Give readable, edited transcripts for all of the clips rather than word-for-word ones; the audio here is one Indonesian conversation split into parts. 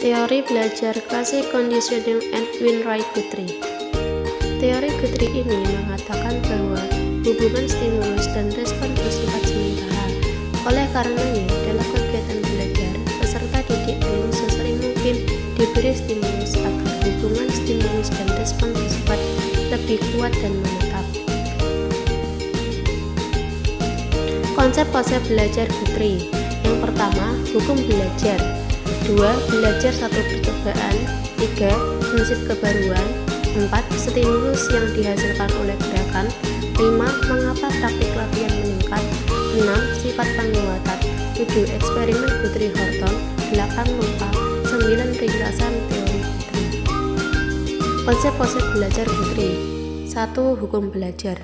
Teori belajar Classic Conditioning Edwin Ray Guthrie. Teori Guthrie ini mengatakan bahwa hubungan stimulus dan respon bersifat sementara. Oleh karenanya, dalam kegiatan belajar, peserta didik perlu sesering mungkin diberi stimulus agar hubungan stimulus dan respon bersifat lebih kuat dan menetap. Konsep-konsep belajar Guthrie. Yang pertama, hukum belajar. 2. Belajar satu percobaan. 3. Prinsip kebaruan. 4. Stimulus yang dihasilkan oleh gerakan. 5. Mengapa praktik latihan meningkat. 6. Sifat penguatan. 7. Eksperimen Guthrie-Horton. 8. Lupa. 9. Ringkasan teori Guthrie. Konsep-konsep belajar Guthrie. 1. Hukum belajar.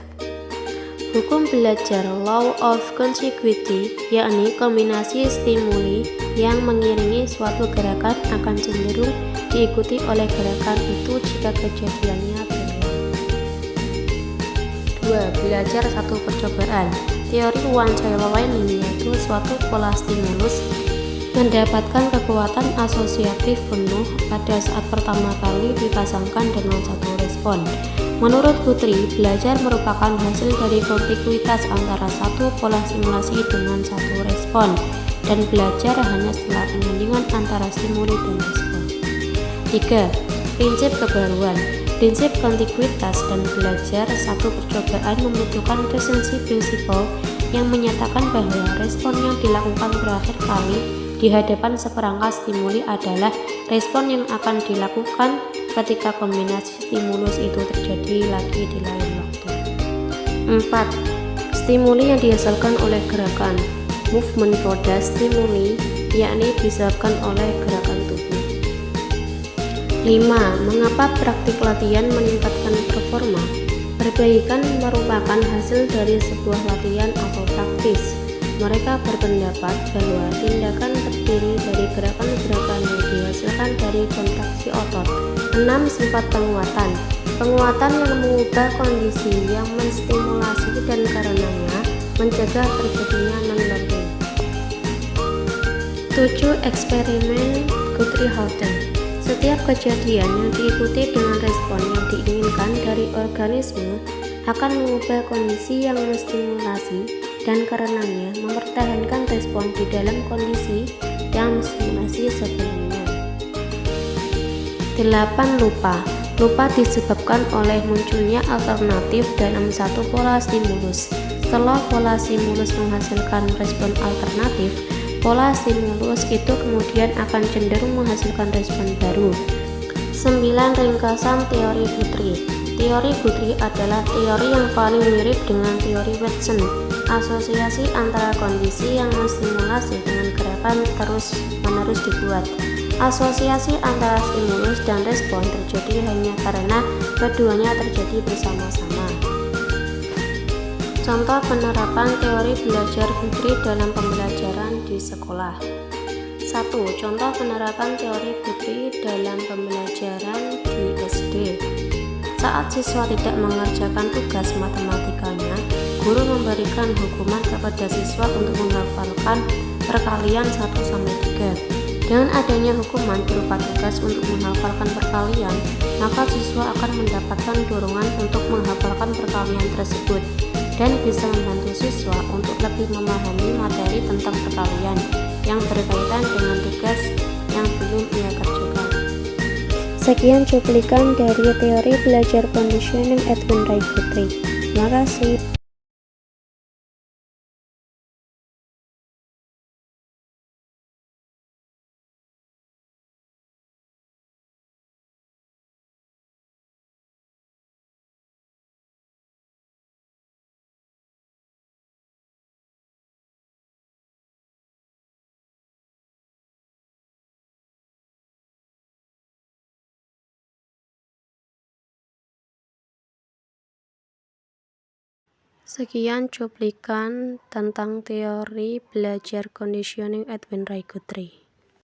Hukum belajar law of contiguity, yakni kombinasi stimuli yang mengiringi suatu gerakan akan cenderung diikuti oleh gerakan itu jika kejadiannya berulang. 2. Belajar satu percobaan. Teori one-child learning yaitu suatu pola stimulus mendapatkan kekuatan asosiatif penuh pada saat pertama kali dipasangkan dengan satu respon. Menurut Guthrie, belajar merupakan hasil dari kontiguitas antara satu pola simulasi dengan satu respon, dan belajar hanya setelah penyandingan antara stimuli dan respon. 3. Prinsip kebaruan. Prinsip kontiguitas dan belajar satu percobaan membutuhkan recency principle yang menyatakan bahwa respon yang dilakukan terakhir kali di hadapan seperangkat stimuli adalah respon yang akan dilakukan ketika kombinasi stimulus itu terjadi lagi di lain waktu. 4. Stimuli yang dihasilkan oleh gerakan. Movement product stimuli, yakni disebabkan oleh gerakan tubuh. 5. Mengapa praktik latihan meningkatkan performa? Perbaikan merupakan hasil dari sebuah latihan atau praktis. Mereka berpendapat bahwa tindakan terdiri dari gerakan-gerakan yang dihasilkan dari kontraksi otot. 6. Sifat penguatan. Penguatan yang mengubah kondisi yang menstimulasi dan karenanya mencegah terjadinya non-learning. 7. Eksperimen Guthrie-Horton. Setiap kejadian yang diikuti dengan respon yang diinginkan dari organisme akan mengubah kondisi yang menstimulasi dan karenanya mempertahankan respon di dalam kondisi yang menstimulasi sebelumnya. 8. Lupa. Lupa disebabkan oleh munculnya alternatif dalam satu pola stimulus. Setelah pola stimulus menghasilkan respon alternatif, pola stimulus itu kemudian akan cenderung menghasilkan respon baru. 9. Ringkasan teori Guthrie. Teori Guthrie adalah teori yang paling mirip dengan teori Watson. Asosiasi antara kondisi yang menstimulasi dengan gerakan terus-menerus dibuat. Asosiasi antara stimulus dan respon terjadi hanya karena keduanya terjadi bersama-sama. Contoh penerapan teori belajar Guthrie dalam pembelajaran di sekolah. 1. Contoh penerapan teori Guthrie dalam pembelajaran di SD. Saat siswa tidak mengerjakan tugas matematikanya, guru memberikan hukuman kepada siswa untuk menghafalkan perkalian 1-3. Dengan adanya hukuman berupa tugas untuk menghafalkan perkalian, maka siswa akan mendapatkan dorongan untuk menghafalkan perkalian tersebut dan bisa membantu siswa untuk lebih memahami materi tentang perkalian yang berkaitan dengan tugas yang belum ia kerjakan. Sekian cuplikan dari teori belajar conditioning Edwin Ray Guthrie. Terima kasih. Sekian cuplikan tentang teori belajar conditioning Edwin Ray Guthrie.